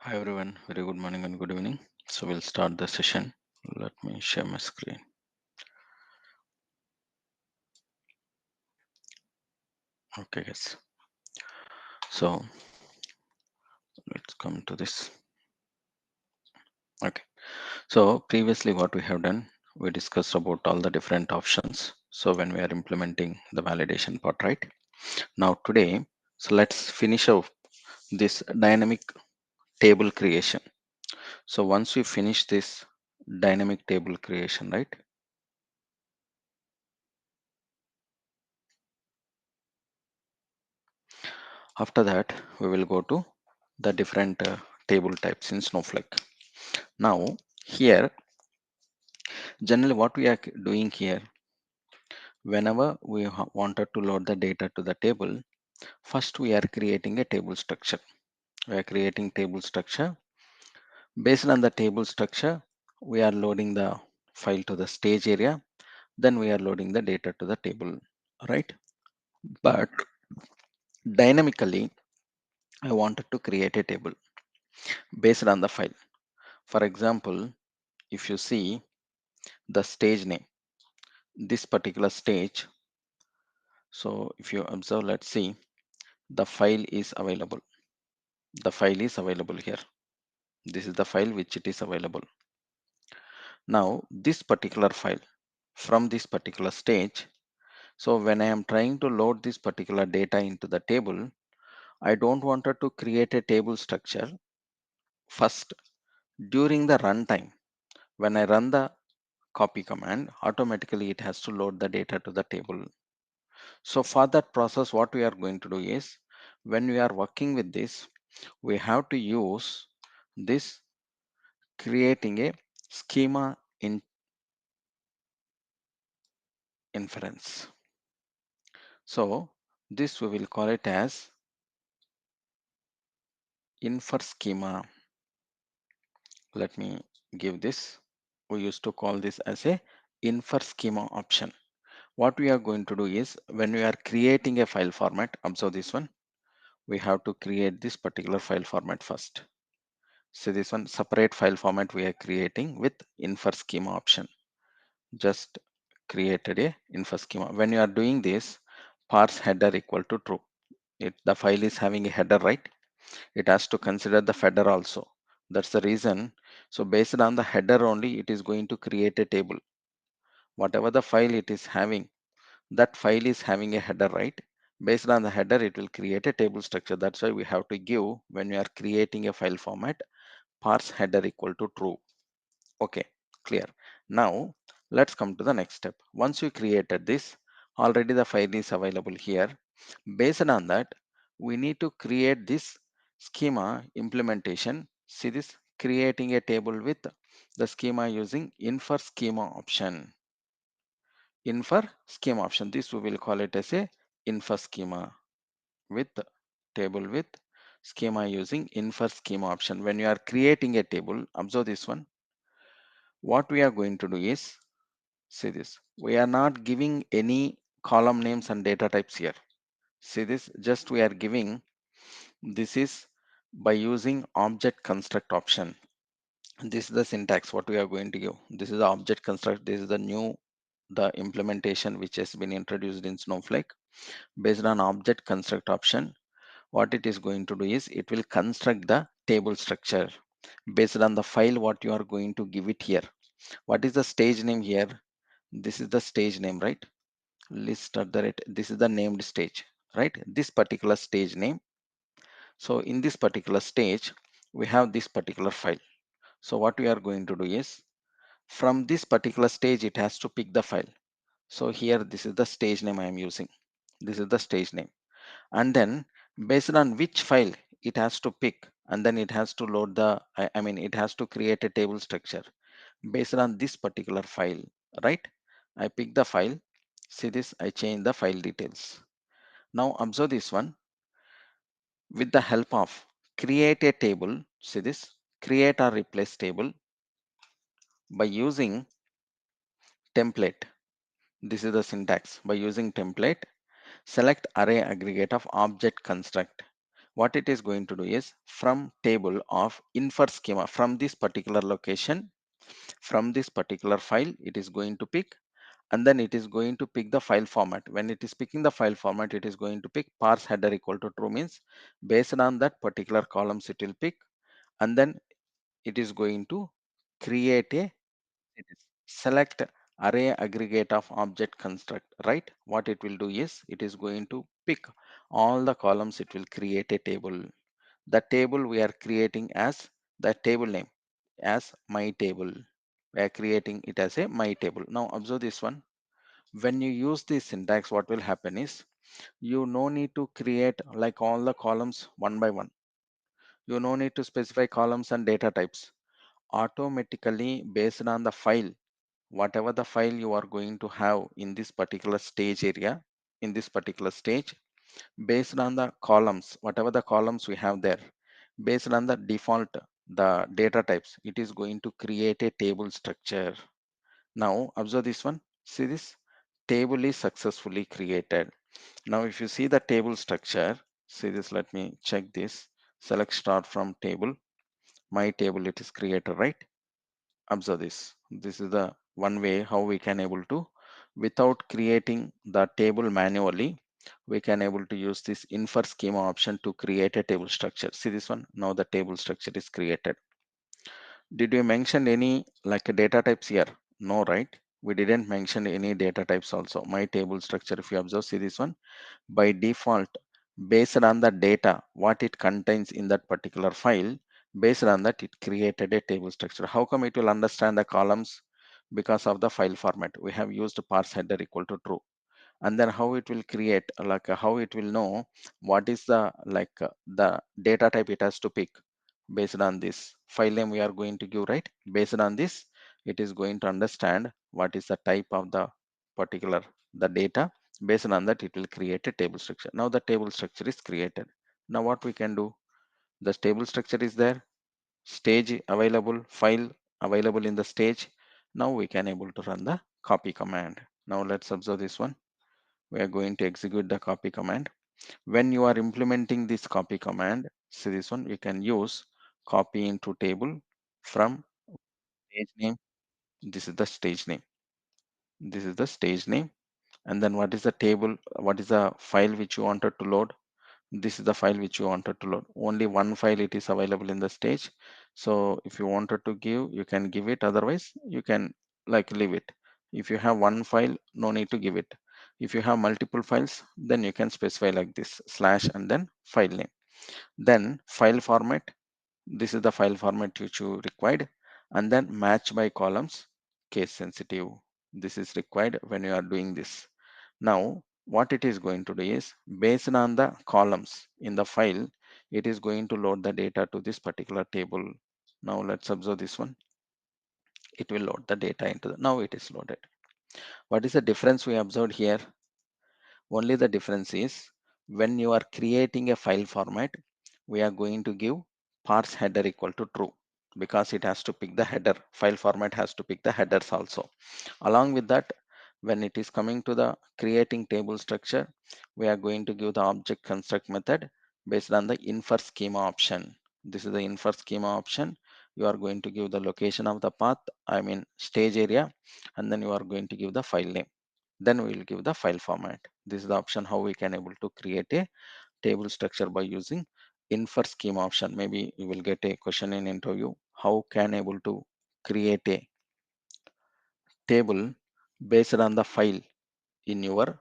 Hi everyone, very good morning and good evening. So we'll start the session. Let me share my screen. Okay, guys. So let's come to this. Okay. So previously, what we have done, we discussed about all the different options. So when we are implementing the validation part, right? Now today, so let's finish off this dynamic table creation. So once we finish this dynamic table creation, right? After that, we will go to the different table types in Snowflake. Now, here, generally what we are doing here, whenever we wanted to load the data to the table, first we are creating a table structure. We are creating table structure. Based on the table structure, we are loading the file to the stage area. Then we are loading the data to the table, right? But dynamically, I wanted to create a table based on the file. For example, if you see the stage name, this particular stage, so if you observe, let's see, the file is available. The file is available here. This is the file which it is available. Now, this particular file from this particular stage, so when I am trying to load this particular data into the table, I don't want to create a table structure first. During the runtime, when I run the copy command, automatically it has to load the data to the table. So for that process, what we are going to do is, when we are working with this, we have to use this creating a schema in inference. So this we will call it as infer schema. Let me give this. We used to call this as a infer schema option. What we are going to do is, when we are creating a file format, observe this one, we have to create this particular file format first. So this one separate file format we are creating with infer schema option. Just created a infer schema. When you are doing this, parse header equal to true. The file is having a header, right? It has to consider the header also. That's the reason. So based on the header only, it is going to create a table. Whatever the file it is having, that file is having a header, right? Based on the header, it will create a table structure. That's why we have to give, when we are creating a file format, parse header equal to true. Okay, clear. Now let's come to the next step. Once you created this, already the file is available here. Based on that, we need to create this schema implementation. See this, creating a table with the schema using infer schema option. Infer schema option. This we will call it as a infer schema with table with schema using infer schema option. When you are creating a table, observe this one. What we are going to do is, see this, we are not giving any column names and data types here. See this, just we are giving, this is by using object construct option. This is the syntax what we are going to give. This is the object construct. This is the new, the implementation which has been introduced in Snowflake. Based on object construct option, what it is going to do is, it will construct the table structure based on the file what you are going to give it here. What is the stage name here? This is the stage name, right? List at the rate, this is the named stage, right? This particular stage name. So in this particular stage, we have this particular file. So what we are going to do is, from this particular stage, it has to pick the file. So here, this is the stage name I am using. This is the stage name. And then based on which file it has to pick, and then it has to load the, I mean, it has to create a table structure based on this particular file, right? I pick the file. See this, I change the file details. Now observe this one, with the help of create a table. See this, create or replace table by using template. This is the syntax. By using template, select array aggregate of object construct. What it is going to do is from table of infer schema, from this particular location, from this particular file, it is going to pick, and then it is going to pick the file format. When it is picking the file format, it is going to pick parse header equal to true, means based on that particular columns it will pick, and then it is going to create a, it is select array aggregate of object construct, right? What it will do is it is going to pick all the columns, it will create a table. The table we are creating as the table name as my table. We are creating it as a my table. Now observe this one. When you use this syntax, what will happen is you no need to create like all the columns one by one. You no need to specify columns and data types. Automatically based on the file, whatever the file you are going to have in this particular stage area, in this particular stage, based on the columns, whatever the columns we have there, based on the default, the data types, it is going to create a table structure. Now observe this one. See this table is successfully created. Now if you see the table structure, see this, let me check this. Select start from table, my table, it is created, right? Observe this. This is the one way how we can able to, without creating the table manually, we can able to use this infer schema option to create a table structure. See this one. Now the table structure is created. Did we mention any like data types here? No, right? We didn't mention any data types also. My table structure, if you observe, see this one, by default, based on the data what it contains in that particular file, based on that it created a table structure. How come it will understand the columns? Because of the file format, we have used parse header equal to true. And then how it will create, like how it will know what is the the data type it has to pick. Based on this file name we are going to give, right? Based on this, it is going to understand what is the type of the particular the data. Based on that, it will create a table structure. Now the table structure is created. Now what we can do, the table structure is there, stage available, file available in the stage. Now we can able to run the copy command. Now let's observe this one. We are going to execute the copy command. When you are implementing this copy command, see this one, we can use copy into table from stage name. This is the stage name. This is the stage name. And then what is the table? What is the file which you wanted to load? This is the file which you wanted to load. Only one file it is available in the stage. So if you wanted to give, you can give it. Otherwise, you can like leave it. If you have one file, no need to give it. If you have multiple files, then you can specify like this slash and then file name. Then file format. This is the file format which you required. And then match by columns, case sensitive. This is required when you are doing this. Now, what it is going to do is based on the columns in the file, it is going to load the data to this particular table. Now let's observe this one. It will load the data into the, now it is loaded. What is the difference we observed here? Only the difference is when you are creating a file format, we are going to give parse header equal to true because it has to pick the header. File format has to pick the headers also. Along with that, when it is coming to the creating table structure, we are going to give the object construct method based on the infer schema option. This is the infer schema option. You are going to give the location of the path, I mean stage area, and then you are going to give the file name. Then we will give the file format. This is the option how we can able to create a table structure by using infer schema option. Maybe you will get a question in interview. How can able to create a table based on the file in your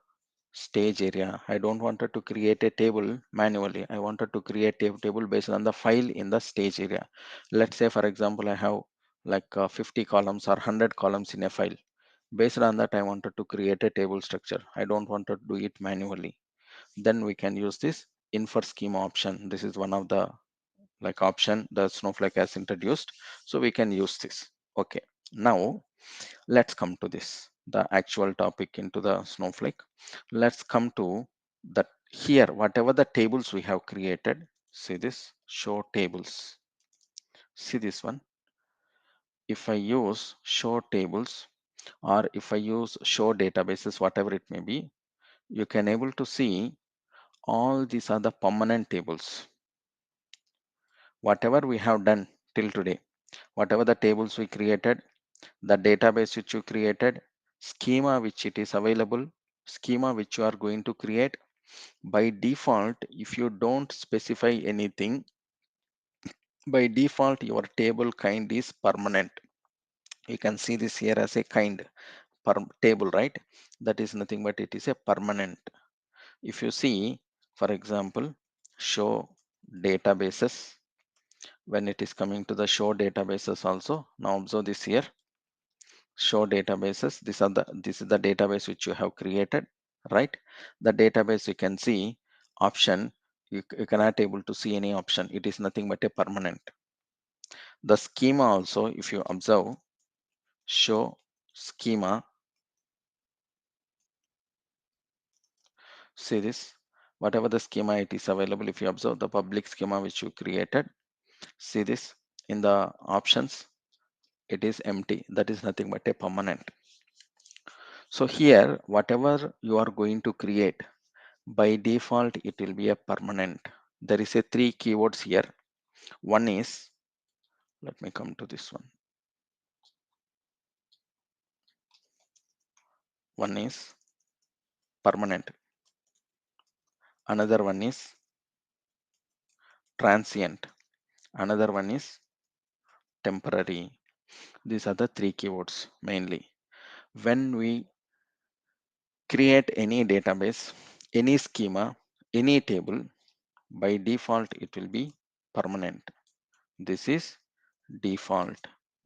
stage area? I don't wanted to create a table manually. I wanted to create a table based on the file in the stage area. Let's say for example, I have like 50 columns or 100 columns in a file. Based on that, I wanted to create a table structure. I don't want to do it manually. Then we can use this infer schema option. This is one of the like option that Snowflake has introduced. So we can use this. Okay. Now let's come to this, the actual topic into the Snowflake. Let's come to that here, whatever the tables we have created. See this, show tables. See this one. If I use show tables or if I use show databases, whatever it may be, you can able to see all these are the permanent tables. whatever we have done till today, whatever the tables we created, the database which you created, schema which it is available, schema which you are going to create, by default, if you don't specify anything, by default your table kind is permanent. You can see this here as a kind per table, right? That is nothing but it is a permanent. If you see, for example, show databases, when it is coming to the show databases also, now observe this here, show databases, this is the database which you have created, right? The database you can see option, you cannot able to see any option, it is nothing but a permanent. The schema also, if you observe, show schema, see this, whatever the schema it is available, if you observe the public schema which you created, see this, in the options it is empty, that is nothing but a permanent. So here whatever you are going to create, by default it will be a permanent. There is a three keywords here. One is, let me come to this one. One is permanent, another one is transient, another one is temporary. These are the three keywords mainly. When we create any database, any schema, any table, by default it will be permanent. This is default.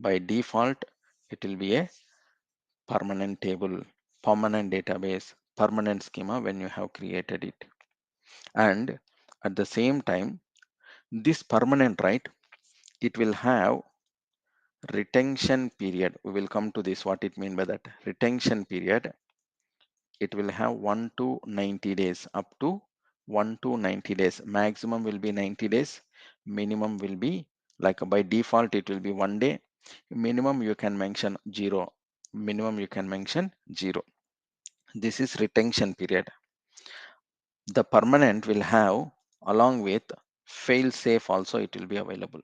By default it will be a permanent table, permanent database, permanent schema when you have created it. And at the same time, this permanent, right, it will have retention period. We will come to this, what it mean by that. Retention period, it will have 1 to 90 days, up to 1 to 90 days. Maximum will be 90 days, minimum will be, like by default it will be 1 day, minimum you can mention 0, minimum you can mention 0. This is retention period. The permanent will have, along with fail safe also it will be available.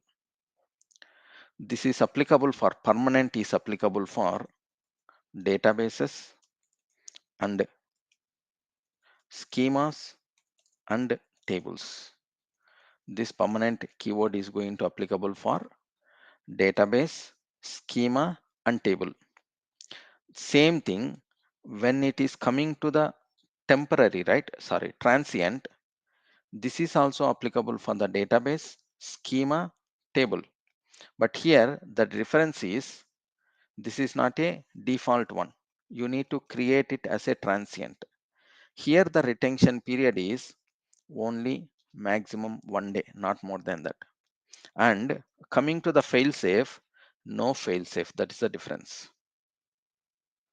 This is applicable for, permanent is applicable for databases and schemas and tables. This permanent keyword is going to applicable for database, schema and table. Same thing when it is coming to the temporary, right? Sorry, transient. This is also applicable for the database, schema, table. But here the difference is, this is not a default one. You need to create it as a transient. Here the retention period is only maximum 1 day, not more than that. And coming to the failsafe, no failsafe. That is the difference.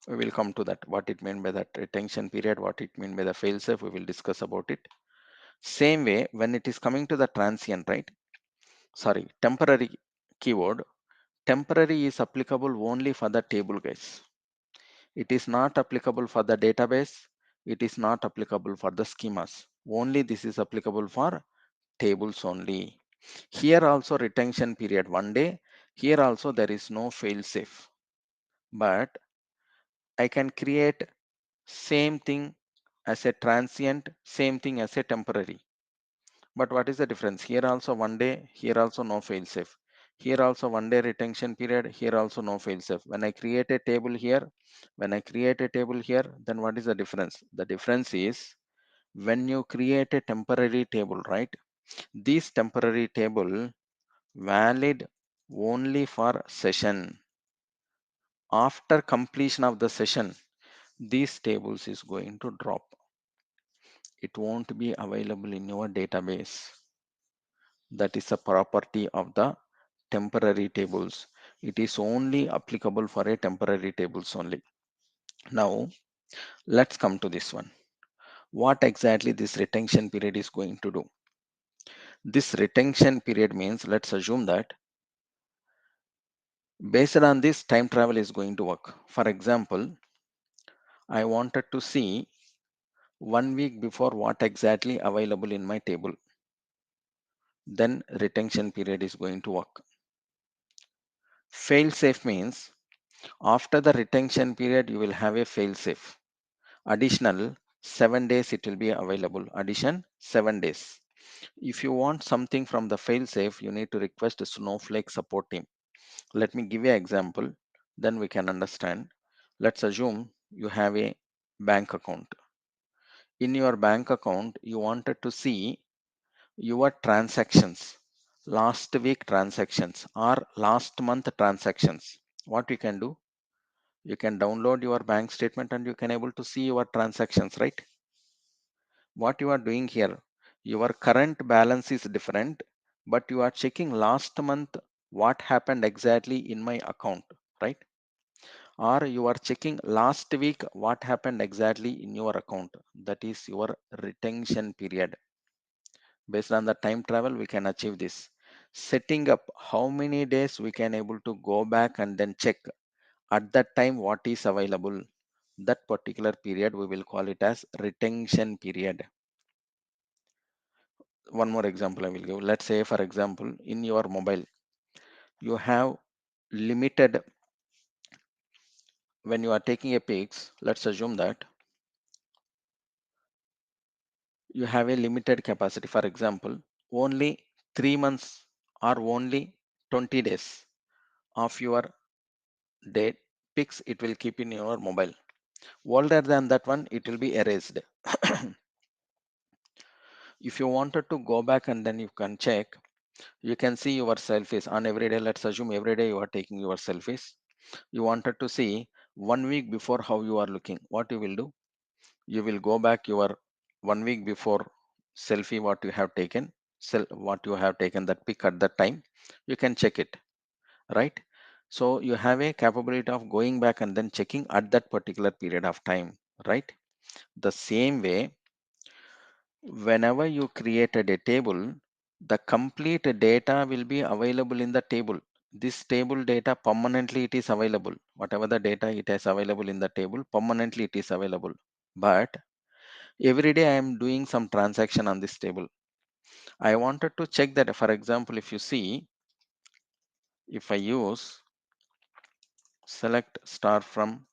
We will come to that. What it mean by that retention period, what it mean by the failsafe, we will discuss about it. Same way, when it is coming to the transient, right? Sorry, temporary keyword. Temporary is applicable only for the table, guys. It is not applicable for the database. It is not applicable for the schemas. Only this is applicable for tables only. Here also retention period 1 day. Here also there is no fail safe. But I can create same thing as a transient, same thing as a temporary. But what is the difference? Here also 1 day, here also no fail safe. Here also 1 day retention period, here also no fail safe. When I create a table here, when I create a table here, then what is the difference? The difference is, when you create a temporary table, right? This temporary table valid only for session. After completion of the session, these tables is going to drop. It won't be available in your database. That is a property of the temporary tables. It is only applicable for a temporary tables only. Now let's come to this one. What exactly this retention period is going to do? This retention period means, let's assume that based on this, time travel is going to work. For example, I wanted to see 1 week before what exactly available in my table. then retention period is going to work. Fail safe means after the retention period you will have a fail safe. Additional 7 days it will be available. Addition 7 days. If you want something from the fail safe, you need to request a Snowflake support team. Let me give you an example, then we can understand. Let's assume you have a bank account. In your bank account, you wanted to see your transactions, last week transactions or last month transactions. What you can do? You can download your bank statement and you can able to see your transactions, right? What you are doing here, your current balance is different, but you are checking last month what happened exactly in my account, right? Or you are checking last week what happened exactly in your account. That is your retention period. Based on the time travel, we can achieve this. Setting up how many days we can able to go back and then check at that time what is available. That particular period we will call it as retention period. One more example I will give. Let's say, for example, in your mobile, you have limited, when you are taking a pics, let's assume that you have a limited capacity. For example, only 3 months or only 20 days of your date pics it will keep in your mobile. Older than that one, it will be erased. If you wanted to go back and then you can check, you can see your selfies on every day. Let's assume every day you are taking your selfies. You wanted to see 1 week before how you are looking. What you will do? You will go back your 1 week before selfie what you have taken, what you have taken that pic at that time. You can check it, right? So you have a capability of going back and then checking at that particular period of time, right? The same way, whenever you created a table, the complete data will be available in the table. This table data permanently it is available. Whatever the data it is available in the table, permanently it is available. But every day I am doing some transaction on this table. I wanted to check that, for example, if you see, if I use select star from,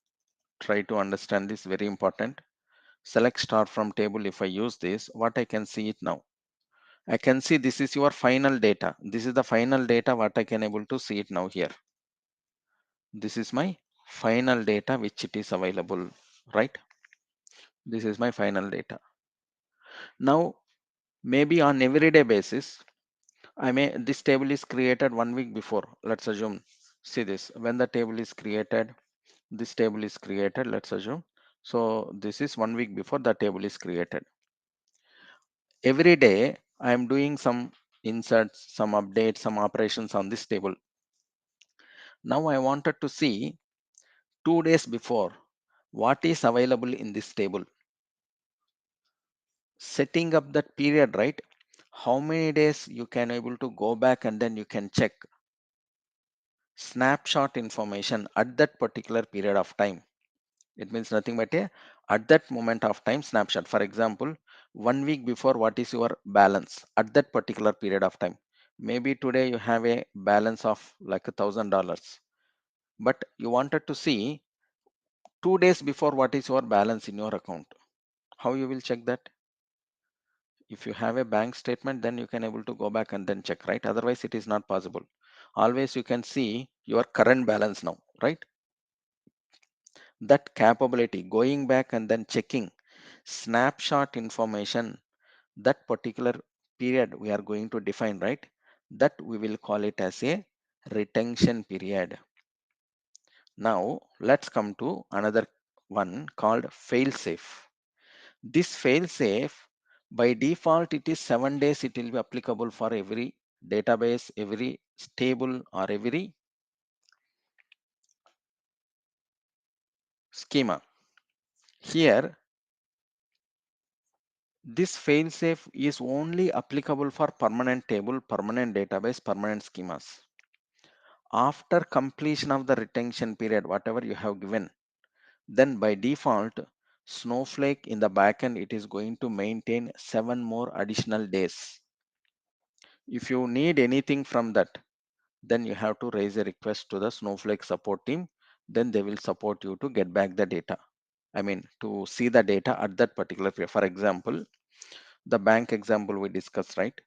try to understand this, very important. Select star from table, if I use this, what I can see it now. I can see this is your final data. This is the final data what I can able to see it now here. This is my final data which it is available, right? This is my final data. Now, maybe on everyday basis, this table is created 1 week before. Let's assume, see this, when the table is created, this table is created, let's assume. So this is 1 week before the table is created. Every day I am doing some inserts, some updates, some operations on this table. Now I wanted to see 2 days before what is available in this table. Setting up that period, right? How many days you can able to go back and then you can check snapshot information at that particular period of time. It means nothing but a at that moment of time snapshot. For example, 1 week before what is your balance at that particular period of time. Maybe today you have a balance of like $1,000, but you wanted to see 2 days before what is your balance in your account. How you will check that? If you have a bank statement, then you can able to go back and then check, right? Otherwise it is not possible. Always you can see your current balance now, right? That capability, going back and then checking snapshot information, that particular period we are going to define, right? That we will call it as a retention period. Now let's come to another one called fail safe. This fail safe, by default it is 7 days. It will be applicable for every database, every table or every schema. Here this failsafe is only applicable for permanent table, permanent database, permanent schemas. After completion of the retention period, whatever you have given, then by default, Snowflake in the backend, it is going to maintain 7 more additional days. If you need anything from that, then you have to raise a request to the Snowflake support team. Then they will support you to get back the data. I mean, to see the data at that particular period. For example, the bank example we discussed, right?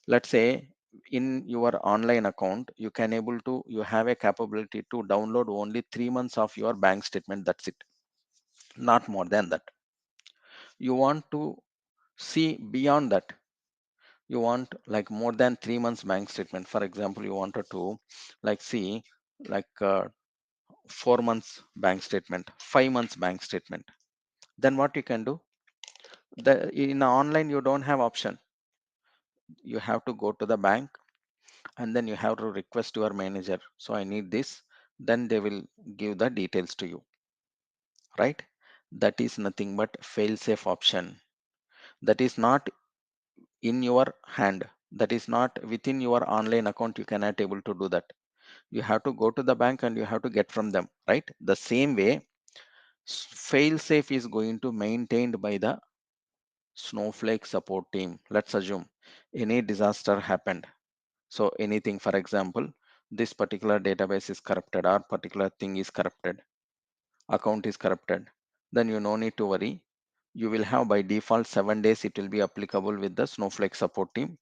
Let's say in your online account, you have a capability to download only 3 months of your bank statement. That's it, not more than that. You want to see beyond that. You want like more than 3 months bank statement. For example, you wanted to like see like 4 months bank statement, 5 months bank statement. Then what you can do, the in online you don't have option. You have to go to the bank and then you have to request your manager, so I need this. Then they will give the details to you, right? That is nothing but fail safe option. That is not in your hand. That is not within your online account. You cannot able to do that. You have to go to the bank and you have to get from them, right? The same way, fail safe is going to maintained by the Snowflake support team. Let's assume any disaster happened. So anything, for example, this particular database is corrupted or particular thing is corrupted, account is corrupted, then you no need to worry. You will have by default 7 days it will be applicable with the Snowflake support team.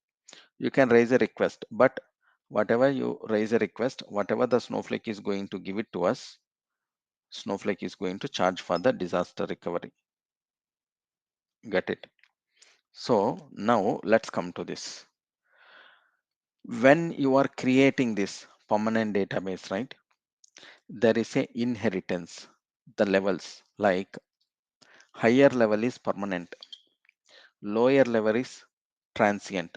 You can raise a request, but whatever you raise a request, whatever the Snowflake is going to give it to us, Snowflake is going to charge for the disaster recovery. Get it? So now let's come to this. When you are creating this permanent database, right, there is a inheritance, the levels, like higher level is permanent, lower level is transient,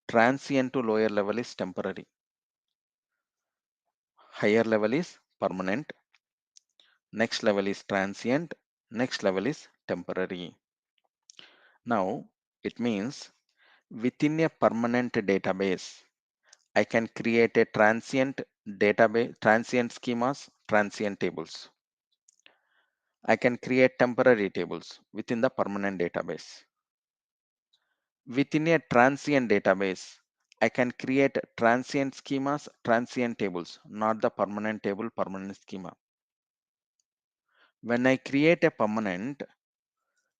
transient to lower level is temporary, higher level is permanent, next level is transient, next level is temporary. Now it means within a permanent database I can create a transient database, transient schemas, transient tables. I can create temporary tables within the permanent database. Within a transient database, I can create transient schemas, transient tables, not the permanent table, permanent schema. When I create a permanent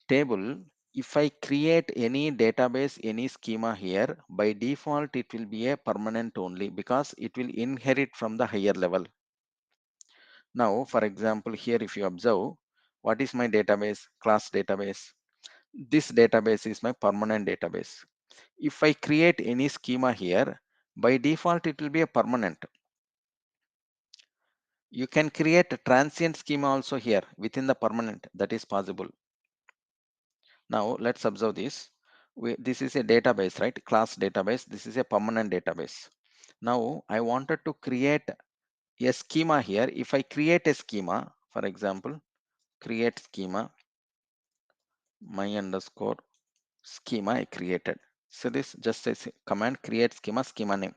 table, if I create any database, any schema here, by default, it will be a permanent only because it will inherit from the higher level. Now, for example, here, if you observe, what is my database? Class database. This database is my permanent database. If I create any schema here, by default, it will be a permanent. You can create a transient schema also here within the permanent. That is possible. Now, let's observe this. This is a database, right? Class database. This is a permanent database. Now, I wanted to create a schema here. If I create a schema, for example, create schema, my underscore schema I created. So this just says command create schema, schema name.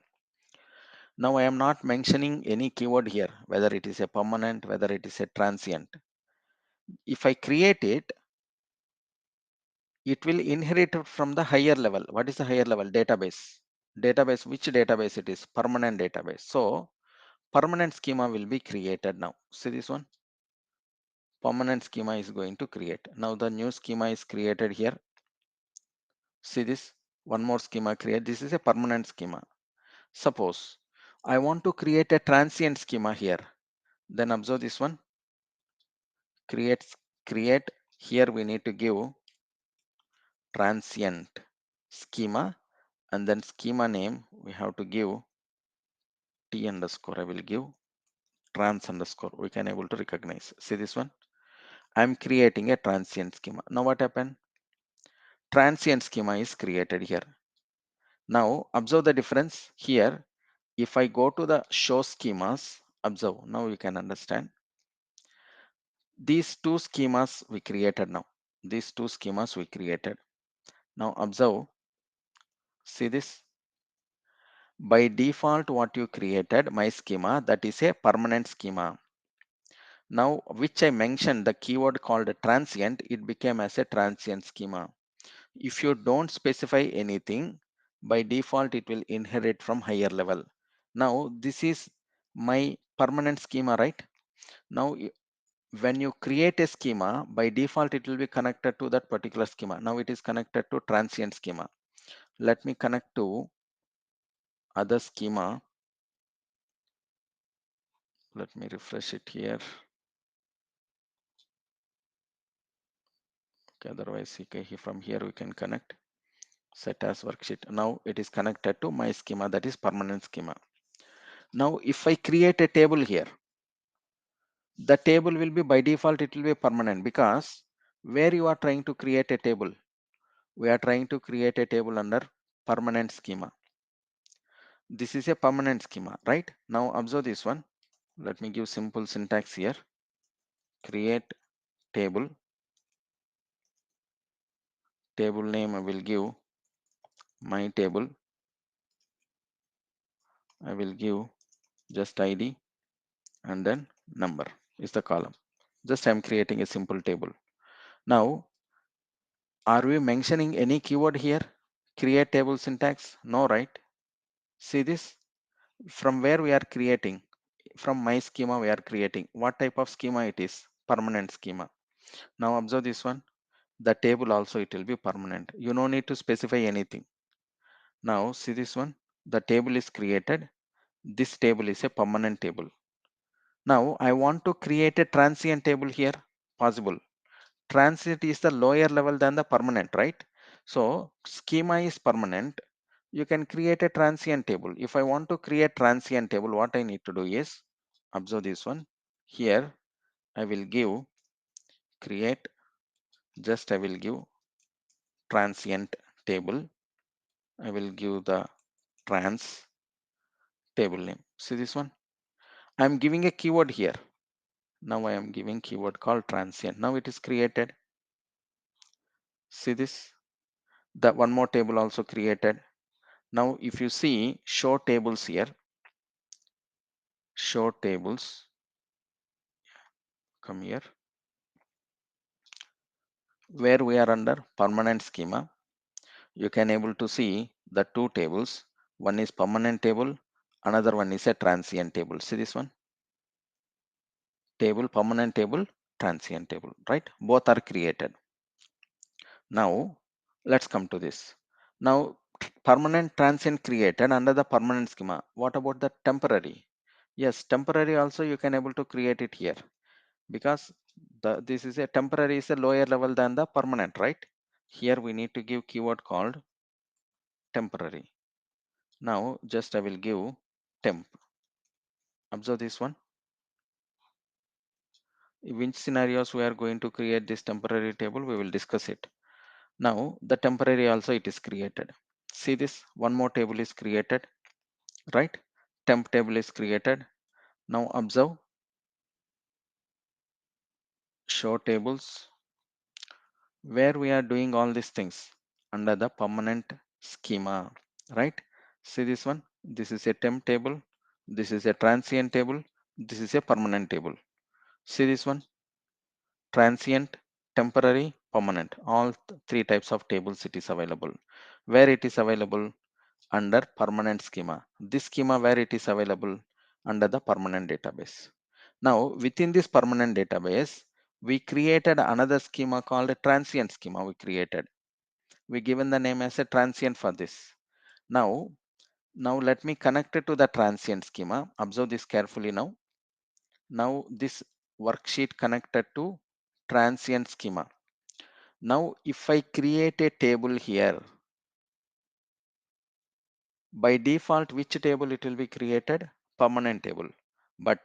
Now I am not mentioning any keyword here, whether it is a permanent, whether it is a transient. If I create it, it will inherit from the higher level. What is the higher level? Database. Database, which database it is? Permanent database. So permanent schema will be created now. See this one? Permanent schema is going to create. Now the new schema is created here. See this? One more schema create. This is a permanent schema. Suppose I want to create a transient schema here. Then observe this one. Create. Here we need to give transient schema, and then schema name we have to give t underscore. I will give trans underscore. We can able to recognize. See this one? I'm creating a transient schema. Now what happened? Transient schema is created here. Now observe the difference here. If I go to the show schemas, observe. Now you can understand. These two schemas we created now. These two schemas we created. Now observe. See this? By default, what you created, my schema, that is a permanent schema. Now, which I mentioned, the keyword called transient, it became as a transient schema. If you don't specify anything, by default it will inherit from higher level. Now this is my permanent schema, right? Now when you create a schema, by default it will be connected to that particular schema. Now it is connected to transient schema. Let me connect to other schema. Let me refresh it here. Okay, otherwise from here we can connect set as worksheet. Now it is connected to my schema, that is permanent schema. Now if I create a table here, the table will be by default it will be permanent, because where you are trying to create a table, we are trying to create a table under permanent schema. This is a permanent schema, right? Now observe this one. Let me give simple syntax here. Create table. Table name I will give my table. I will give just ID and then number is the column. Just I'm creating a simple table. Now, are we mentioning any keyword here? Create table syntax? No, right? See this? From where we are creating? From my schema we are creating. What type of schema it is? Permanent schema. Now observe this one. The table also it will be permanent. You no need to specify anything. Now see this one. The table is created. This table is a permanent table. Now I want to create a transient table here. Possible. Transient is the lower level than the permanent, right? So schema is permanent. You can create a transient table. If I want to create transient table, what I need to do is observe this one. Here I will give create, just I will give transient table. I will give the trans table name. See this one? I am giving a keyword here. Now I am giving keyword called transient. Now it is created. See this? The one more table also created. Now if you see show tables here, show tables, come here, where we are under permanent schema, you can able to see the two tables. One is permanent table, another one is a transient table. See this one? Table, permanent table, transient table, right? Both are created. Now let's come to this. Now permanent transient created under the permanent schema. What about the temporary? Yes, temporary also you can able to create it here, because this is a temporary is a lower level than the permanent, right? Here we need to give keyword called temporary. Now just I will give temp. Observe this one. In which scenarios we are going to create this temporary table, we will discuss it. Now the temporary also it is created. See this, one more table is created, right? Temp table is created. Now observe show tables, where we are doing all these things under the permanent schema, right? See this one, this is a temp table, this is a transient table, this is a permanent table. See this one, transient, temporary, permanent, all three types of tables it is available. Where it is available? Under permanent schema. This schema where it is available? Under the permanent database. Now within this permanent database, we created another schema called a transient schema. We given the name as a transient for this. Now let me connect it to the transient schema. Observe this carefully now. Now this worksheet connected to transient schema. Now if I create a table here, by default which table it will be created? Permanent table. But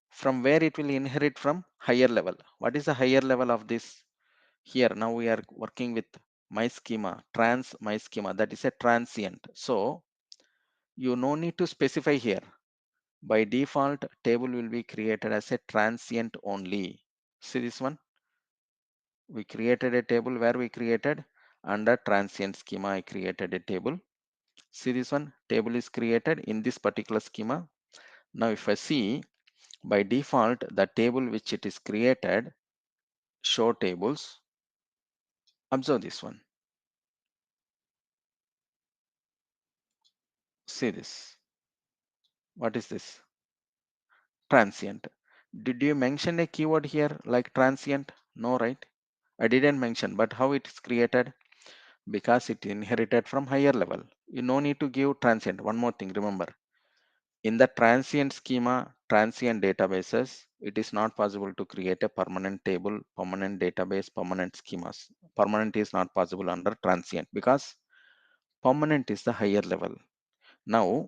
from where it will inherit? From higher level. What is the higher level of this? Here now we are working with my schema, my schema, that is a transient. So you no need to specify here. By default table will be created as a transient only. See this one? We created a table where we created under transient schema. I created a table. See this one? Table is created in this particular schema. Now if I see, by default the table which it is created, show tables. Observe this one. See this. What is this? Transient. Did you mention a keyword here like transient? No, right? I didn't mention, but how it is created? Because it inherited from higher level. You no need to give transient. One more thing, remember. In the transient schema, transient databases, it is not possible to create a permanent table, permanent database, permanent schemas. Permanent is not possible under transient because permanent is the higher level. Now,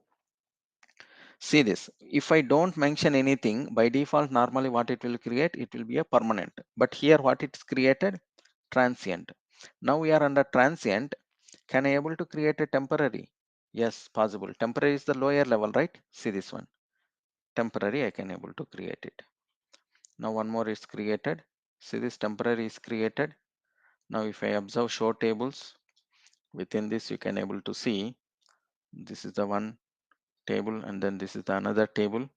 see this. If I don't mention anything, by default, normally what it will create, it will be a permanent. But here what it's created? Transient. Now we are under transient. Can I able to create a temporary? Yes, possible. Temporary is the lower level, right? See this one. Temporary, I can able to create it. Now one more is created. See this temporary is created. Now if I observe show tables, within this you can able to see this is the one table and then this is the another table.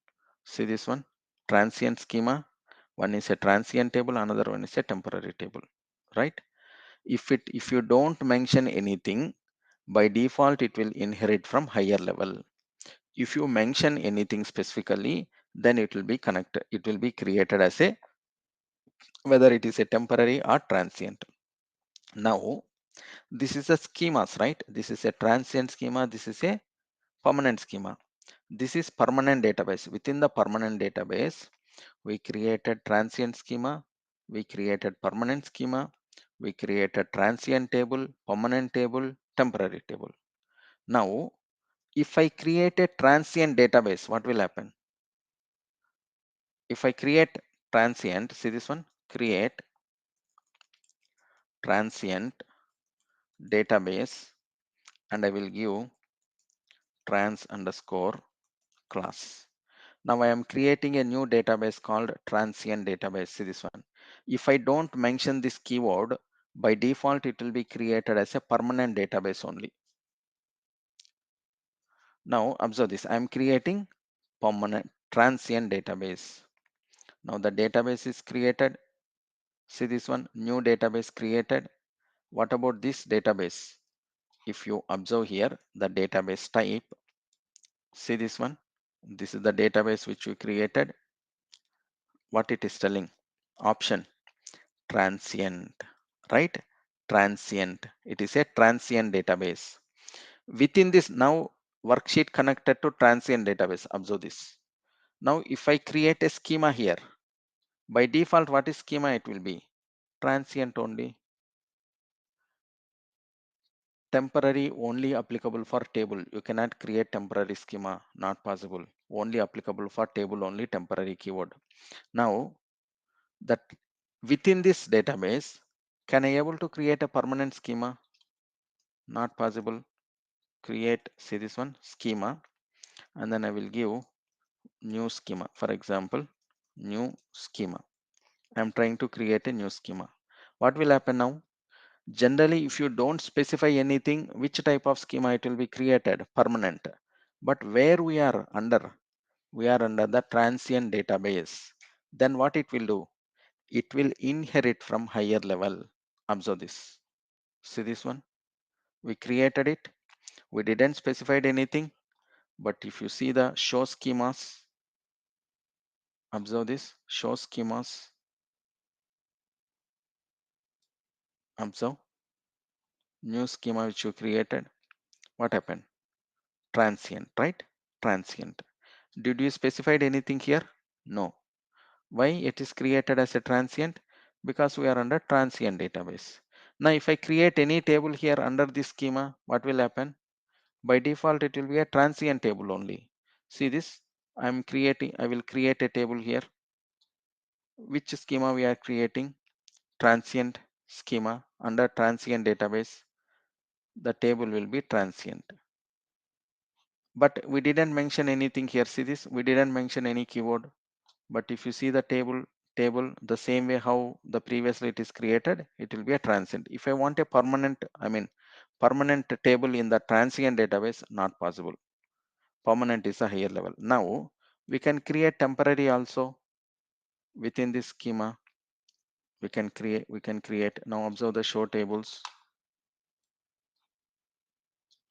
See this one, transient schema. One is a transient table, another one is a temporary table, right? If you don't mention anything, by default it will inherit from higher level. If you mention anything specifically, then it will be connected, it will be created as a, whether it is a temporary or transient. Now this is a schemas, right? This is a transient schema, this is a permanent schema. This is permanent database. Within the permanent database, we created transient schema, we created permanent schema, we created transient table, permanent table, temporary table. Now if I create a transient database, what will happen? If I create transient, see this one, create transient database, and I will give trans underscore class. Now I am creating a new database called transient database. See this one. If I don't mention this keyword, by default it will be created as a permanent database only. Now observe this. I am creating permanent transient database. Now the database is created. See this one, new database created. What about this database? If you observe here, the database type, see this one. This is the database which we created. What it is telling? Option transient, right? Transient. It is a transient database. Within this now worksheet connected to transient database. Observe this. Now if I create a schema here, by default what is schema? It will be transient only. Temporary only applicable for table. You cannot create temporary schema, not possible. Only applicable for table only, temporary keyword. Now that within this database, can I able to create a permanent schema? Not possible. Create, see this one, schema, and then I will give new schema. For example, new schema. I'm trying to create a new schema. What will happen now? Generally, if you don't specify anything, which type of schema it will be created? Permanent. But where we are under? We are under the transient database. Then what it will do? It will inherit from higher level. Observe this. See this one? We created it. We didn't specify anything. But if you see the show schemas, observe this. Show schemas. Observe. New schema which you created. What happened? Transient, right? Transient. Did you specify anything here? No. Why it is created as a transient? Because we are under transient database. Now if I create any table here under this schema, what will happen? By default it will be a transient table only. See this? I will create a table here. Which schema we are creating? Transient schema. Under transient database, the table will be transient. But we didn't mention anything here. See this? We didn't mention any keyword. But if you see the table the same way how the previously it is created, it will be a transient. If I want a permanent table in the transient database, not possible. Permanent is a higher level. Now we can create temporary also. Within this schema we can create. Now observe the show tables.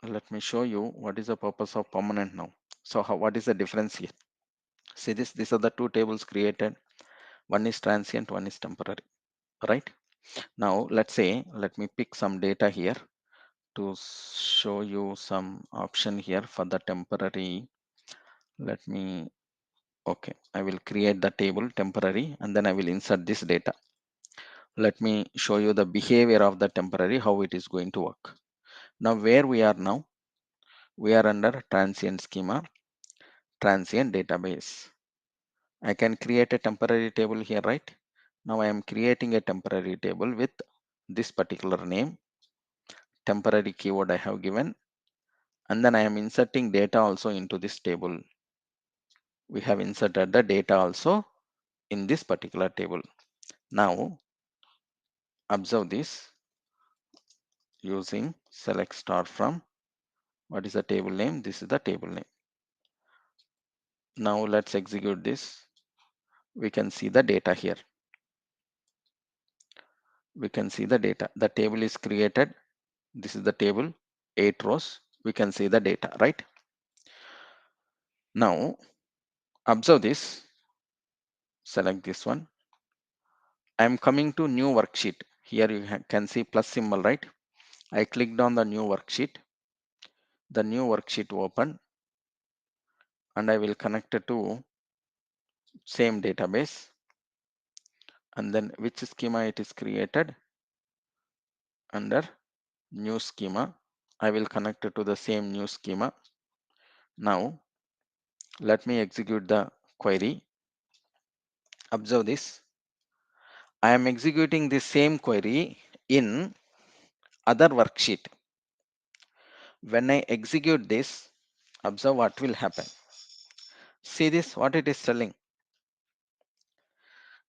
let me show you what is the purpose of permanent now. So what is the difference here? See this, these are the two tables created. One is transient, one is temporary, right? Now let's say, let me pick some data here to show you some option here for the temporary. Let me, okay, I will create the table temporary and then I will insert this data. Let me show you the behavior of the temporary, how it is going to work. Now where we are now, we are under transient schema, transient database. I can create a temporary table here, right? Now I am creating a temporary table with this particular name, temporary keyword I have given, and then I am inserting data also into this table. We have inserted the data also in this particular table. Now observe this using select star from, what is the table name? This is the table name. Now let's execute this. We can see the data here. We can see the data. The table is created. This is the table, 8 rows. We can see the data, right? Now observe this. Select this one. I am coming to new worksheet. Here you can see plus symbol, right? I clicked on the new worksheet. The new worksheet open and I will connect it to same database, and then which schema it is created under new schema. I will connect it to the same new schema. Now let me execute the query. Observe this. I am executing the same query in other worksheet. When I execute this, observe what will happen. See this, what it is telling.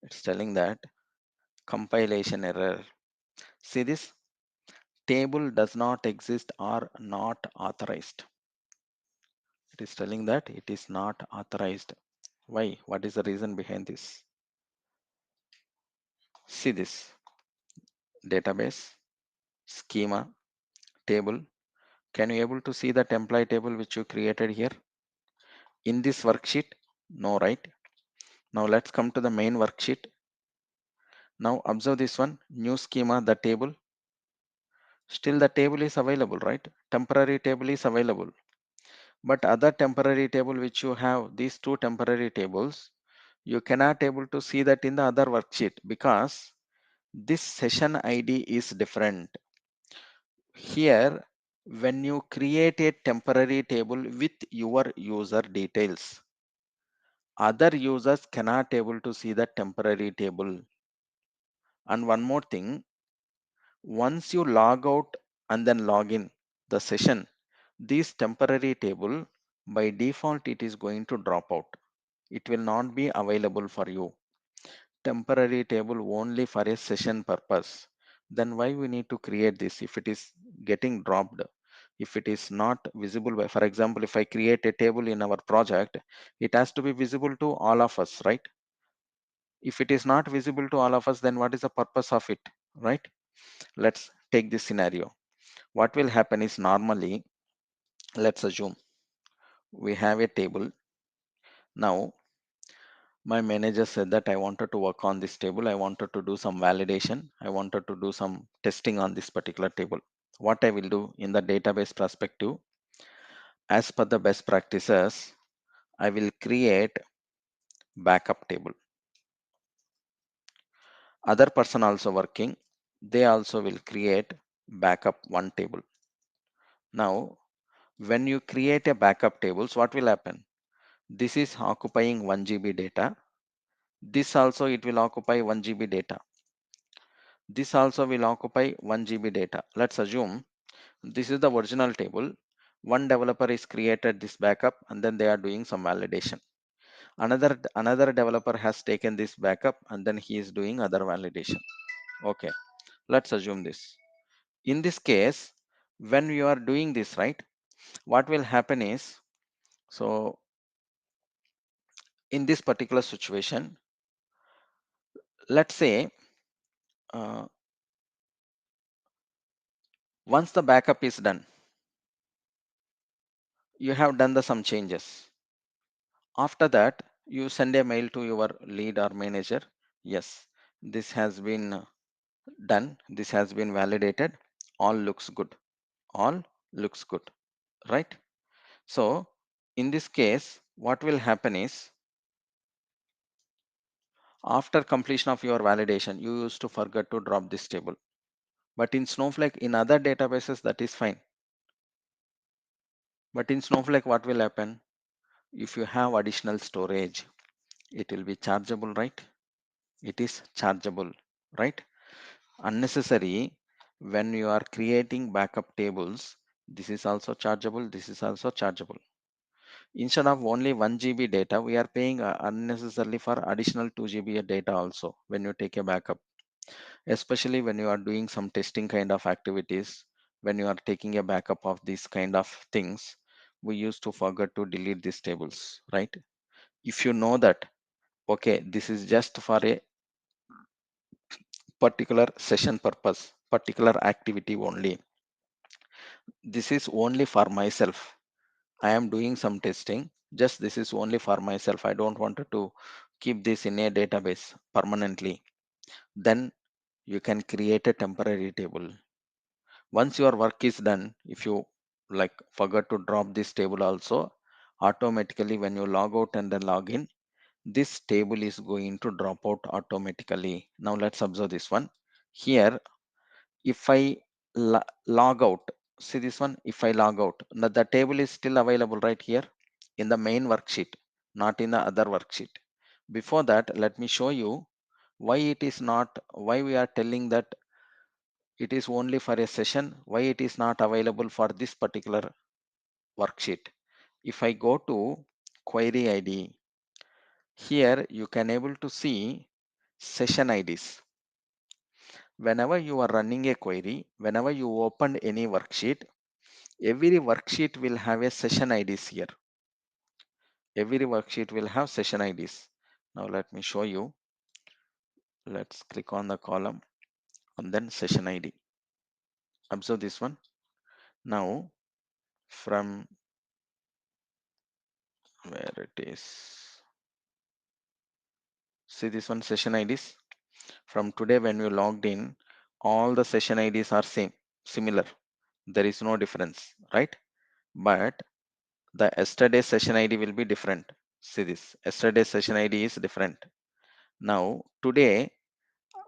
It's telling that compilation error. See this, table does not exist or not authorized. It is telling that it is not authorized. Why? What is the reason behind this? See this, database, schema, table. Can you able to see the template table which you created here? In this worksheet? No, right? Now let's come to the main worksheet. Now observe this one, new schema, the table. Still the table is available, right? Temporary table is available. But other temporary table which you have, these two temporary tables, you cannot able to see that in the other worksheet because this session ID is different. Here, when you create a temporary table with your user details, other users cannot able to see the temporary table. And one more thing, once you log out and then log in the session, this temporary table by default it is going to drop out. It will not be available for you. Temporary table only for a session purpose. Then why we need to create this if it is getting dropped? If it is not visible by, for example, if I create a table in our project, it has to be visible to all of us, right? If it is not visible to all of us, then what is the purpose of it, right? Let's take this scenario. What will happen is normally, let's assume we have a table. Now my manager said that I wanted to work on this table. I wanted to do some validation. I wanted to do some testing on this particular table. What I will do in the database perspective, as per the best practices, I will create backup table. Other person also working, they also will create backup one table. Now, when you create a backup tables, what will happen? This is occupying 1 GB data. This also it will occupy 1 GB data. This also will occupy 1 GB data. Let's assume this is the original table. One developer is created this backup and then they are doing some validation. Another developer has taken this backup and then he is doing other validation. Okay, let's assume this. In this case, when you are doing this, right, what will happen is, so in this particular situation, let's say uh, once the backup is done, You have done the some changes. After that, you send a mail to your lead or manager. Yes, this has been done. This has been validated. All looks good. All looks good. Right? So in this case, what will happen is after completion of your validation, you used to forget to drop this table. But in Snowflake, in other databases, that is fine. But in Snowflake, what will happen? If you have additional storage, it will be chargeable, right? It is chargeable, right? Unnecessary when you are creating backup tables, this is also chargeable, this is also chargeable. Instead of only 1 GB data, we are paying unnecessarily for additional 2 GB data also when you take a backup, especially when you are doing some testing kind of activities. When you are taking a backup of these kind of things, we used to forget to delete these tables, right? If you know that, okay, this is just for a particular session purpose, particular activity only, this is only for myself, I am doing some testing, just this is only for myself, I don't want to keep this in a database permanently, then you can create a temporary table. Once your work is done, if you like forget to drop this table also, automatically when you log out and then log in, this table is going to drop out automatically. Now let's observe this one here. If I log out, see this one, if I log out, now the table is still available right here in the main worksheet, not in the other worksheet. Before that, let me show you why it is not, why we are telling that it is only for a session, why it is not available for this particular worksheet. If I go to query ID, here you can able to see session IDs. Whenever you are running a query, whenever you open any worksheet, every worksheet will have a session IDs here. Every worksheet will have session IDs. Now let me show you. Let's click on the column and then session ID. Observe this one. Now from where it is, see this one, session IDs. From today when you logged in, all the session IDs are similar. There is no difference, right? But the yesterday session ID will be different. See this, yesterday session ID is different. Now today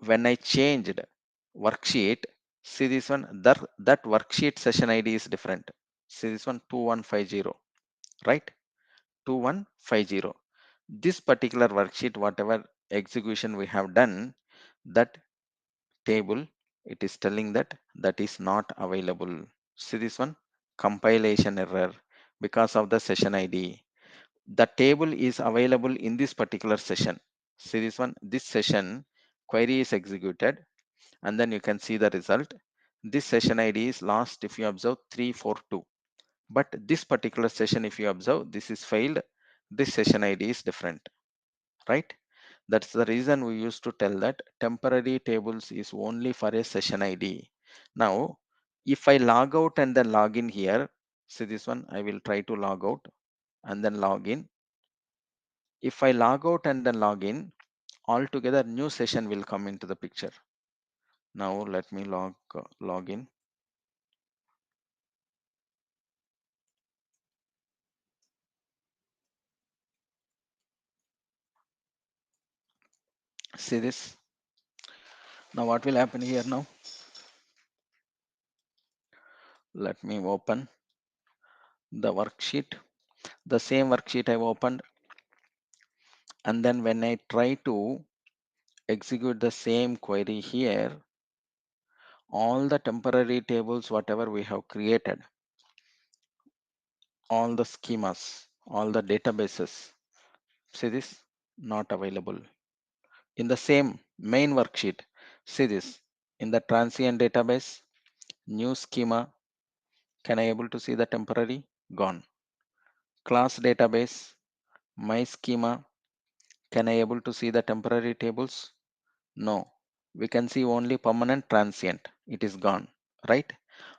when I changed worksheet, see this one, that worksheet session ID is different. See this one, 2150, right? 2150. This particular worksheet, whatever execution we have done, that table, it is telling that that is not available. See this one, compilation error because of the session ID. The table is available in this particular session. See this one, this session query is executed and then you can see the result. This session ID is last, if you observe, 342. But this particular session, if you observe, this is failed. This session ID is different, right? That's the reason we used to tell that temporary tables is only for a session ID. Now, if I log out and then log in here, see this one, I will try to log out and then log in. If I log out and then log in, altogether new session will come into the picture. Now let me log in. See this. Now what will happen here now? Let me open the worksheet. The same worksheet I've opened. And then when I try to execute the same query here, all the temporary tables, whatever we have created, all the schemas, all the databases, see this, not available. In the same main worksheet, see this, in the transient database, new schema, can I able to see the temporary? Gone. Class database, my schema, can I able to see the temporary tables? No. We can see only permanent transient. It is gone, right?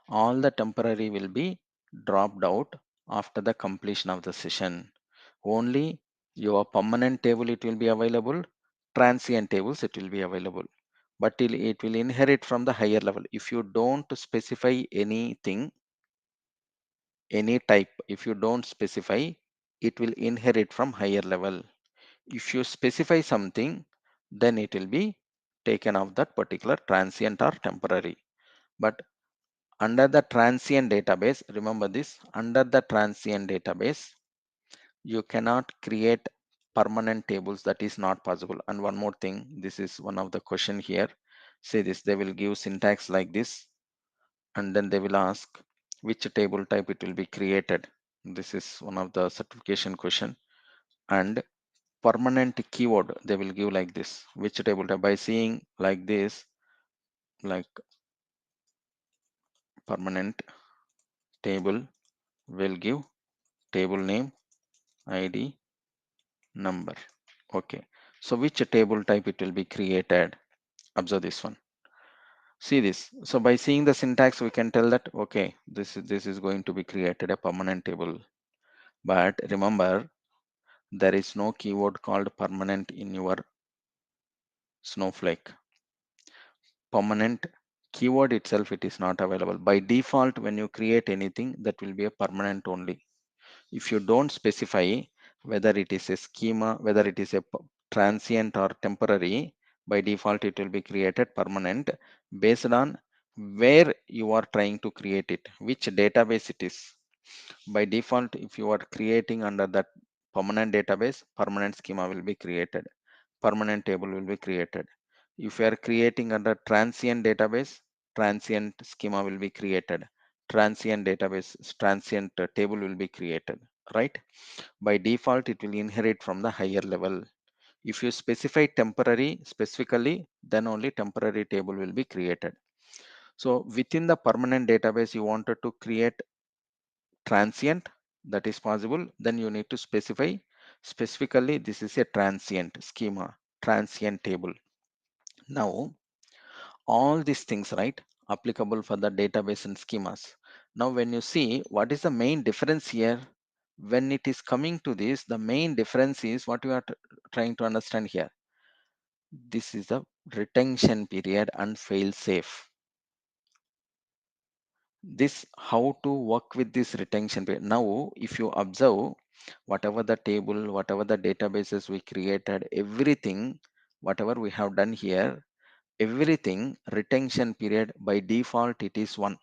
All the temporary will be dropped out after the completion of the session. Only your permanent table it will be available, transient tables it will be available, but it will inherit from the higher level. If you don't specify anything, any type, if you don't specify, it will inherit from higher level. If you specify something, then it will be taken off that particular transient or temporary. But under the transient database, remember this, under the transient database you cannot create permanent tables. That is not possible. And one more thing, this is one of the question here. Say this, they will give syntax like this, and then they will ask which table type it will be created. This is one of the certification question. And permanent keyword they will give like this, which table type. By seeing like this, like permanent table will give table name, id, number. Okay, so which table type it will be created? Observe this one. See this. So by seeing the syntax, we can tell that okay, this is going to be created a permanent table. But remember, there is no keyword called permanent in your Snowflake. Permanent keyword itself it is not available. By default, when you create anything, that will be a permanent only. If you don't specify whether it is a schema, whether it is a transient or temporary, by default it will be created permanent based on where you are trying to create it, which database it is. By default, if you are creating under that permanent database, permanent schema will be created, permanent table will be created. If you are creating under transient database, transient schema will be created, transient database, transient table will be created, right? By default it will inherit from the higher level. If you specify temporary specifically, then only temporary table will be created. So within the permanent database you wanted to create transient, that is possible. Then you need to specify specifically this is a transient schema, transient table. Now all these things, right, applicable for the database and schemas. Now when you see what is the main difference here, when it is coming to this, the main difference is what you are trying to understand here. This is the retention period and fail safe. This how to work with this retention period. Now if you observe, whatever the table, whatever the databases we created, everything, whatever we have done here, everything retention period by default it is 1.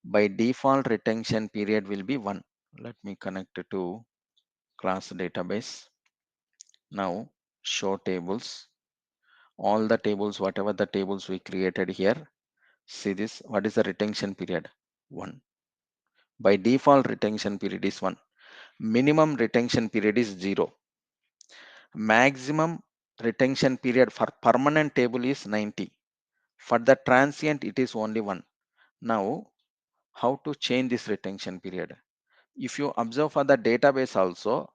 By default retention period will be 1. Let me connect it to class database. Now show tables, all the tables, whatever the tables we created here. See this, what is the retention period? 1. By default retention period is 1. Minimum retention period is 0. Maximum retention period for permanent table is 90. For the transient it is only 1. Now how to change this retention period? If you observe for the database also,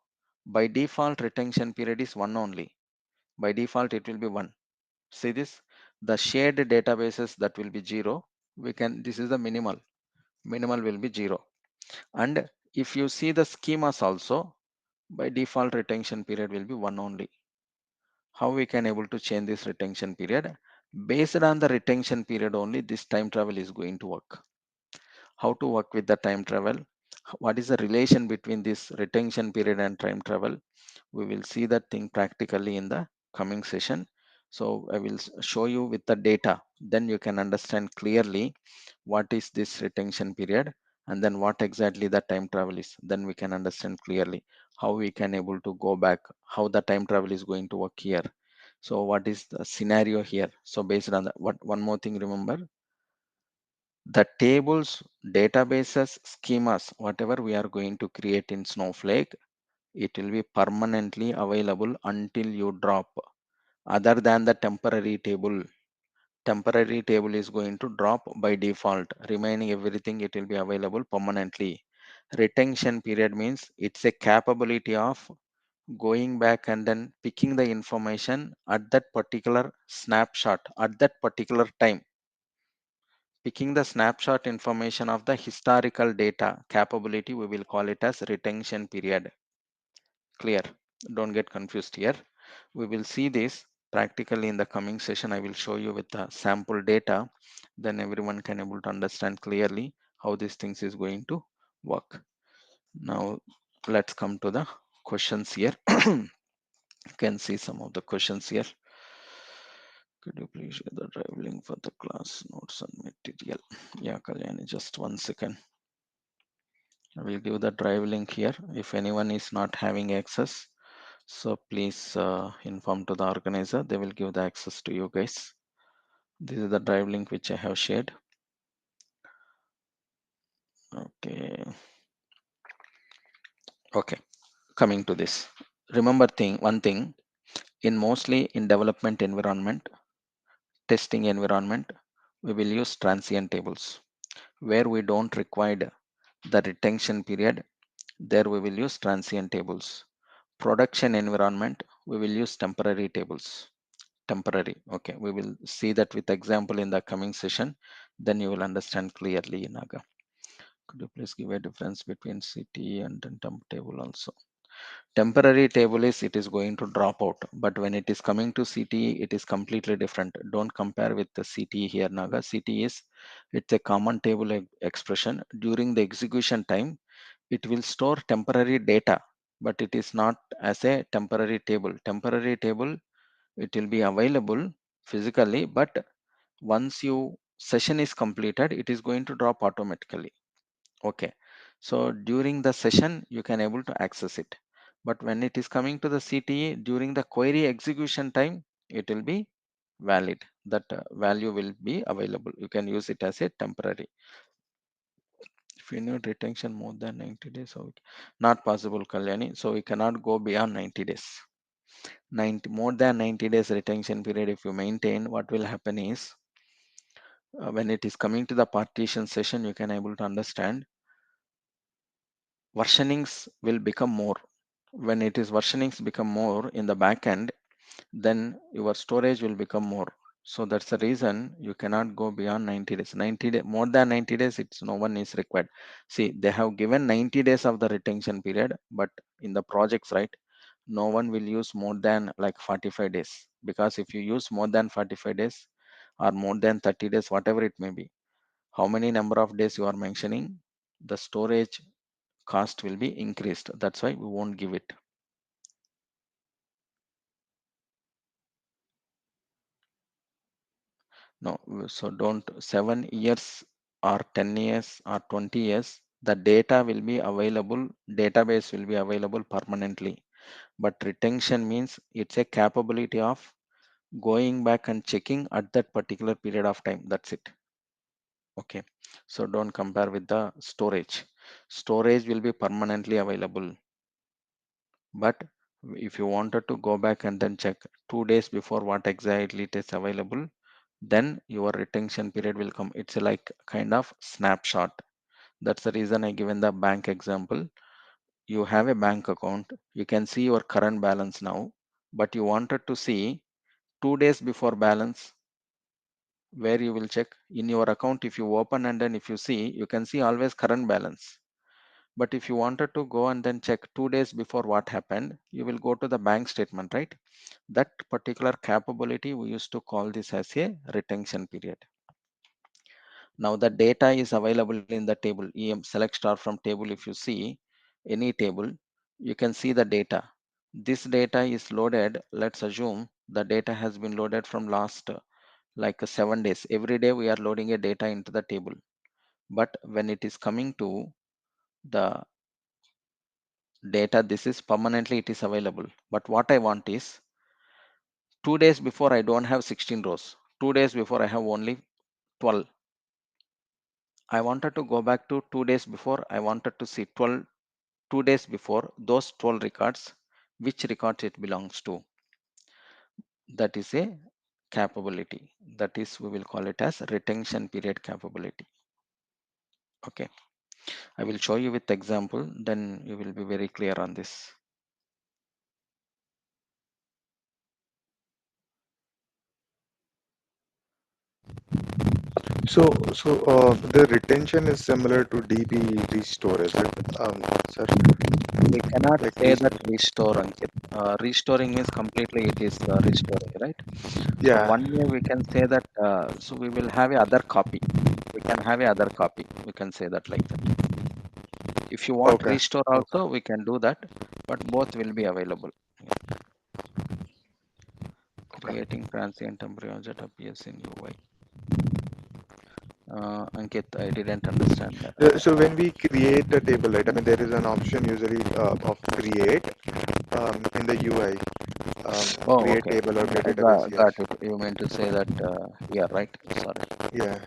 by default retention period is 1 only. By default it will be 1. See this, the shared databases that will be 0. We can, this is the minimal will be 0. And if you see the schemas also, by default retention period will be 1 only. How we can able to change this retention period? Based on the retention period only, this time travel is going to work. How to work with the time travel? What is the relation between this retention period and time travel? We will see that thing practically in the coming session. So I will show you with the data, then you can understand clearly what is this retention period and then what exactly the time travel is. Then we can understand clearly how we can able to go back, how the time travel is going to work here. So what is the scenario here? So based on that, what one more thing, remember, the tables, databases, schemas, whatever we are going to create in Snowflake, it will be permanently available until you drop. Other than the temporary table, temporary table is going to drop by default. Remaining everything it will be available permanently. Retention period means it's a capability of going back and then picking the information at that particular snapshot at that particular time. Picking the snapshot information of the historical data capability, we will call it as retention period. Clear? Don't get confused here. We will see this practically in the coming session. I will show you with the sample data. Then everyone can able to understand clearly how these things is going to work. Now let's come to the questions here. You can see some of the questions here. Could you please share the drive link for the class notes and material? Yeah, Kalyani, just 1 second. I will give the drive link here. If anyone is not having access, so please inform to the organizer. They will give the access to you guys. This is the drive link which I have shared. Okay. Okay. Coming to this. Remember one thing, in mostly in development environment, testing environment, we will use transient tables. Where we don't require the retention period, there we will use transient tables. Production environment, we will use temporary tables. Temporary. Okay, we will see that with example in the coming session. Then you will understand clearly, Naga. Could you please give a difference between CT and then temp table also? Temporary table is it is going to drop out, but when it is coming to CT, it is completely different. Don't compare with the CT here, Naga. CT is it's a common table expression. During the execution time, it will store temporary data, but it is not as a temporary table. Temporary table, it will be available physically, but once you session is completed, it is going to drop automatically. Okay, so during the session you can able to access it, but when it is coming to the CTE during the query execution time, it will be valid. That value will be available. You can use it as a temporary. If you need retention more than 90 days, okay. Not possible, Kalyani. So we cannot go beyond 90 days. 90 more than 90 days retention period. If you maintain, what will happen is when it is coming to the partition session, you can able to understand versionings will become more. When it is versionings become more in the back end, then your storage will become more. So that's the reason you cannot go beyond 90 days. 90 days, more than 90 days, it's no one is required. See, they have given 90 days of the retention period, but in the projects, right, no one will use more than like 45 days, because if you use more than 45 days or more than 30 days, whatever it may be, how many number of days you are mentioning, the storage cost will be increased. That's why we won't give it. No, so don't 7 years or 10 years or 20 years, the data will be available, database will be available permanently. But retention means it's a capability of going back and checking at that particular period of time. That's it. Okay. So don't compare with the storage. Storage will be permanently available. But if you wanted to go back and then check 2 days before what exactly it is available, then your retention period will come. It's like kind of snapshot. That's the reason I given the bank example. You have a bank account, you can see your current balance now, but you wanted to see 2 days before balance, where you will check in your account. If you open and then if you see, you can see always current balance. But if you wanted to go and then check 2 days before what happened, you will go to the bank statement, right? That particular capability, we used to call this as a retention period. Now the data is available in the table. Select star from table. If you see any table, you can see the data. This data is loaded. Let's assume the data has been loaded from last like 7 days. Every day we are loading a data into the table. But when it is coming to the data, this is permanently it is available. But what I want is 2 days before I don't have 16 rows. 2 days before I have only 12. I wanted to go back to 2 days before. I wanted to see 12, 2 days before those 12 records, which records it belongs to. That is a capability. That is, we will call it as retention period capability. Okay. I will show you with example, then you will be very clear on this. The retention is similar to DB restore, is it, sir? We cannot Like say that restore, Ankit. Restoring means completely it is restoring, right? So yeah. one way we can say that, so we will have a other copy. We can have a other copy. We can say that like that. If you want Okay. restore Okay. also, we can do that, but both will be available. Yeah. Okay. Creating transient temporary object appears in UI. Ankit, I didn't understand. So when we create a table, right? I mean, there is an option usually of create in the UI, Oh, create okay. table or create I database. Yes. got it. You meant to say that here, right? Sorry. Yeah.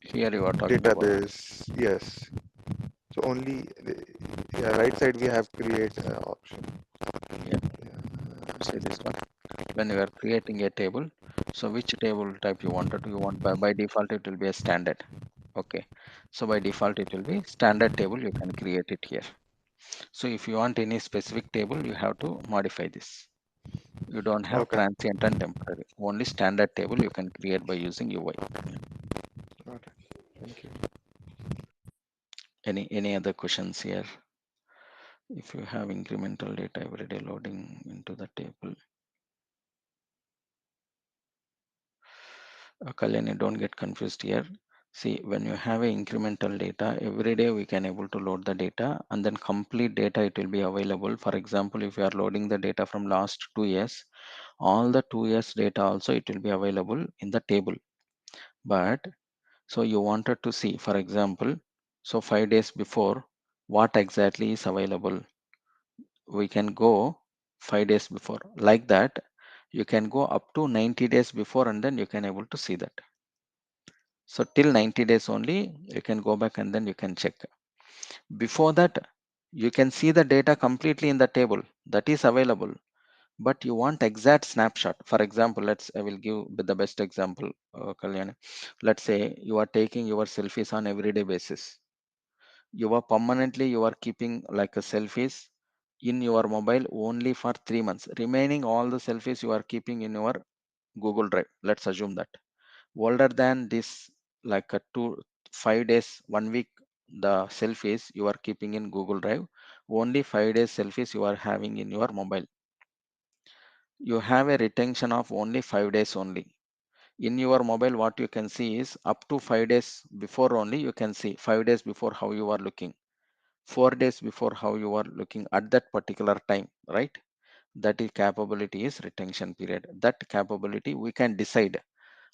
Here you are talking about. Database. Yes. So only yeah, right side we have create option. Yeah. See this one. When you are creating a table, so which table type you wanted? You want by default it will be a standard. Okay. So by default it will be standard table. You can create it here. So if you want any specific table, you have to modify this. You don't have Okay. transient and temporary. Only standard table you can create by using UI. Yeah. Got it. Thank you. Any other questions here? If you have incremental data everyday loading into the table, Kalyani, don't get confused here. See, when you have a incremental data, every day we can able to load the data and then complete data it will be available. For example, if you are loading the data from last 2 years, all the 2 years data also it will be available in the table. But so you wanted to see, for example, so 5 days before, what exactly is available? We can go 5 days before. Like that, you can go up to 90 days before and then you can able to see that. So till 90 days only, you can go back and then you can check. Before that, you can see the data completely in the table that is available, but you want exact snapshot. For example, I will give the best example, Kalyani. Let's say you are taking your selfies on everyday basis. You are keeping like a selfies in your mobile only for 3 months. Remaining all the selfies you are keeping in your Google Drive. Let's assume that older than this, like a 5 days 1 week, the selfies you are keeping in Google Drive, only 5 days selfies you are having in your mobile. You have a retention of only 5 days only. In your mobile, what you can see is up to 5 days before only you can see 5 days before how you are looking, 4 days before how you are looking at that particular time, right? That is capability is retention period. That capability we can decide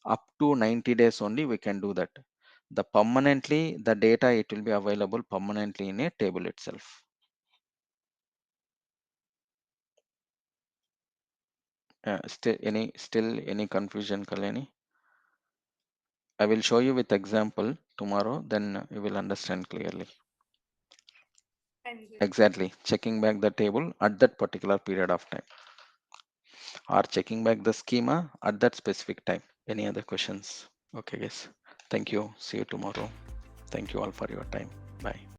up to 90 days only we can do that. The permanently the data it will be available permanently in a table itself. Still any confusion, Kalyani? I will show you with example tomorrow, then you will understand clearly. Exactly, checking back the table at that particular period of time, or checking back the schema at that specific time. Any other questions? Okay, guys. Thank you. See you tomorrow. Thank you all for your time. Bye.